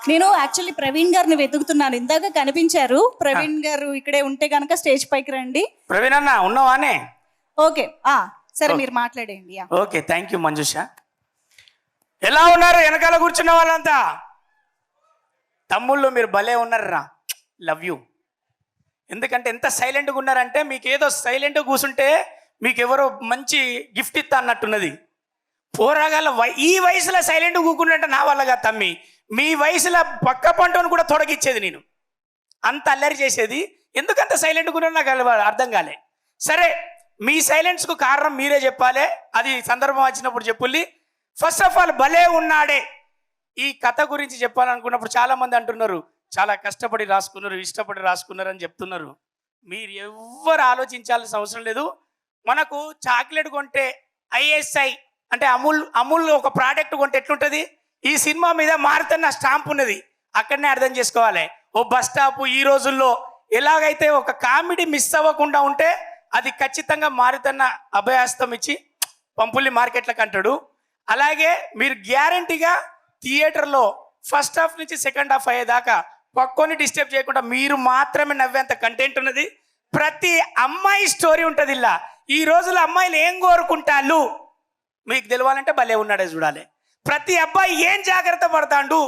నేను యాక్చువల్లీ ప్రవీణ్ గారిని వెతుకుతున్నాను, ఇందాక కనిపించారు. ప్రవీణ్ గారు ఇక్కడే ఉంటే కనుక స్టేజ్ పైకి రండి. ప్రవీణ్ అన్న ఉన్నావానే? ఓకే, సరే మీరు మాట్లాడండి. Okay, thank you Manjusha. ఎలా ఉన్నారు వెనకాల కూర్చున్న వాళ్ళంతా? తమ్ముళ్ళు మీరు భలే ఉన్నారా, లవ్ యూ. ఎందుకంటే ఎంత సైలెంట్గా ఉన్నారంటే మీకు ఏదో సైలెంట్గా కూర్చుంటే మీకు ఎవరో మంచి గిఫ్ట్ ఇస్తా అన్నట్టున్నది. పోరాగాల ఈ వయసులో సైలెంట్గా కూకుంటే నా వల్లగా తమ్మి, మీ వయసులో పక్క పంటను కూడా తొడగిచ్చేది నేను, అంత అల్లరి చేసేది. ఎందుకంత సైలెంట్గా ఉన్నారో నాకు అర్థం కాలే. సరే, మీ సైలెన్స్కు కారణం మీరే చెప్పాలి, అది సందర్భం వచ్చినప్పుడు చెప్పుల్లి. ఫస్ట్ ఆఫ్ ఆల్ భలే ఉన్నాడే ఈ కథ గురించి చెప్పాలనుకున్నప్పుడు చాలామంది అంటున్నారు చాలా కష్టపడి రాసుకున్నారు, ఇష్టపడి రాసుకున్నారు అని చెప్తున్నారు. మీరు ఎవ్వరు ఆలోచించాల్సిన అవసరం లేదు. మనకు చాక్లెట్ కొంటే ఐఎస్ఐ అంటే అమూల్ ఒక ప్రోడక్ట్ కొంటే ఎట్లుంటుంది, ఈ సినిమా మీద మారుతున్న స్టాంప్ ఉన్నది, అక్కడనే అర్థం చేసుకోవాలి. ఓ బస్ స్టాప్ ఈ రోజుల్లో ఎలాగైతే ఒక కామెడీ మిస్ అవ్వకుండా ఉంటే అది ఖచ్చితంగా మారుతున్న అభయాస్తం ఇచ్చి పంపుల్ని మార్కెట్లకు అంటాడు. అలాగే మీరు గ్యారంటీగా థియేటర్లో ఫస్ట్ హాఫ్ నుంచి సెకండ్ హాఫ్ అయ్యేదాకా పక్కొని డిస్టర్బ్ చేయకుండా మీరు మాత్రమే నవ్వేంత కంటెంట్ ఉన్నది. ప్రతి అమ్మాయి స్టోరీ ఉంటుంది. ఇలా ఈ రోజుల్లో అమ్మాయిలు ఏం కోరుకుంటాళ్ళు మీకు తెలవాలంటే భలే ఉన్నాడే చూడాలి. ప్రతి అబ్బాయి ఏం జాగ్రత్త పడతాడు,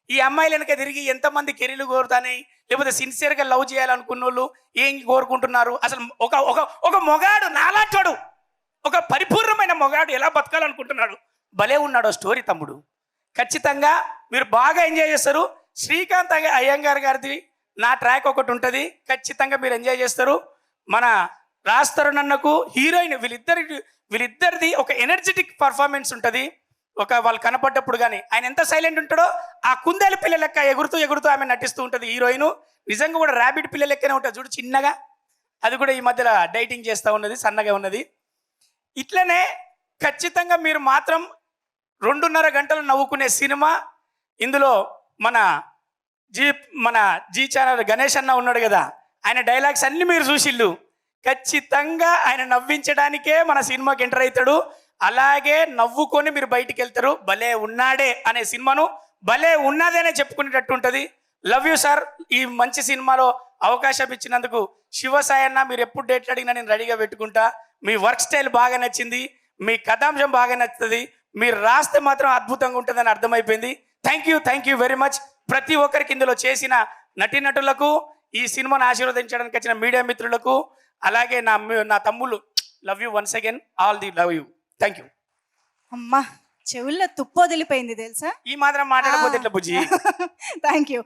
ఈ అమ్మాయిలు వెనక తిరిగి ఎంతమంది కెరీర్లు కోరుతాయి, లేకపోతే సిన్సియర్గా లవ్ చేయాలనుకున్న వాళ్ళు ఏం కోరుకుంటున్నారు, అసలు ఒక మొగాడు నాలాంటోడు ఒక పరిపూర్ణమైన మొగాడు ఎలా బతకాలనుకుంటున్నాడు, భలే ఉన్నాడు స్టోరీ తమ్ముడు. ఖచ్చితంగా మీరు బాగా ఎంజాయ్ చేస్తారు. శ్రీకాంత్ అయ్యంగార్ గారిది నా ట్రాక్ ఒకటి ఉంటుంది, ఖచ్చితంగా మీరు ఎంజాయ్ చేస్తారు. మన రాస్తరుణన్నకు హీరోయిన్ వీళ్ళిద్దరిది ఒక ఎనర్జెటిక్ పర్ఫార్మెన్స్ ఉంటుంది. వాళ్ళు కనపడ్డప్పుడు కానీ ఆయన ఎంత సైలెంట్ ఉంటాడో ఆ కుందేలు పిల్ల లెక్క ఎగురుతూ ఆమె నటిస్తూ ఉంటుంది హీరోయిన్. నిజంగా కూడా ర్యాబిట్ పిల్ల లెక్కనే ఉంటుంది చూడు, చిన్నగా. అది కూడా ఈ మధ్యలో డైటింగ్ చేస్తూ ఉన్నది, సన్నగా ఉన్నది. ఇట్లనే ఖచ్చితంగా మీరు మాత్రం 2.5 గంటలు నవ్వుకునే సినిమా. ఇందులో మన జీ ఛానల్ గణేష్ అన్న ఉన్నాడు కదా, ఆయన డైలాగ్స్ అన్ని మీరు చూసిళ్ళు. ఖచ్చితంగా ఆయన నవ్వించడానికే మన సినిమాకి ఎంటర్ అవుతాడు. అలాగే నవ్వుకొని మీరు బయటికి వెళ్తారు. భలే ఉన్నాడే అనే సినిమాను భలే ఉన్నదేనే చెప్పుకునేటట్టు ఉంటుంది. Love you sir. ఈ మంచి సినిమాలో అవకాశం ఇచ్చినందుకు శివసాయి అన్న, మీరు ఎప్పుడు డేట్లు అడిగినా నేను రెడీగా పెట్టుకుంటా. మీ వర్క్ స్టైల్ బాగా నచ్చింది, మీ కథాంశం బాగా నచ్చుతుంది, మీరు రాస్తే మాత్రం అద్భుతంగా ఉంటుందని అర్థమైపోయింది. Thank you very much. ప్రతి ఒక్కరికి ఇందులో చేసిన నటీనటులకు, ఈ సినిమాను ఆశీర్వదించడానికి వచ్చిన మీడియా మిత్రులకు, అలాగే నా తమ్ముళ్ళు, love you once again, all the love you. Thank you. అమ్మా చెవుల్లో తుప్పు వదిలిపోయింది తెలుసా, ఈ మాత్రం మాట్లాడకపోతే ఎట్లా బుజ్జి. Thank you.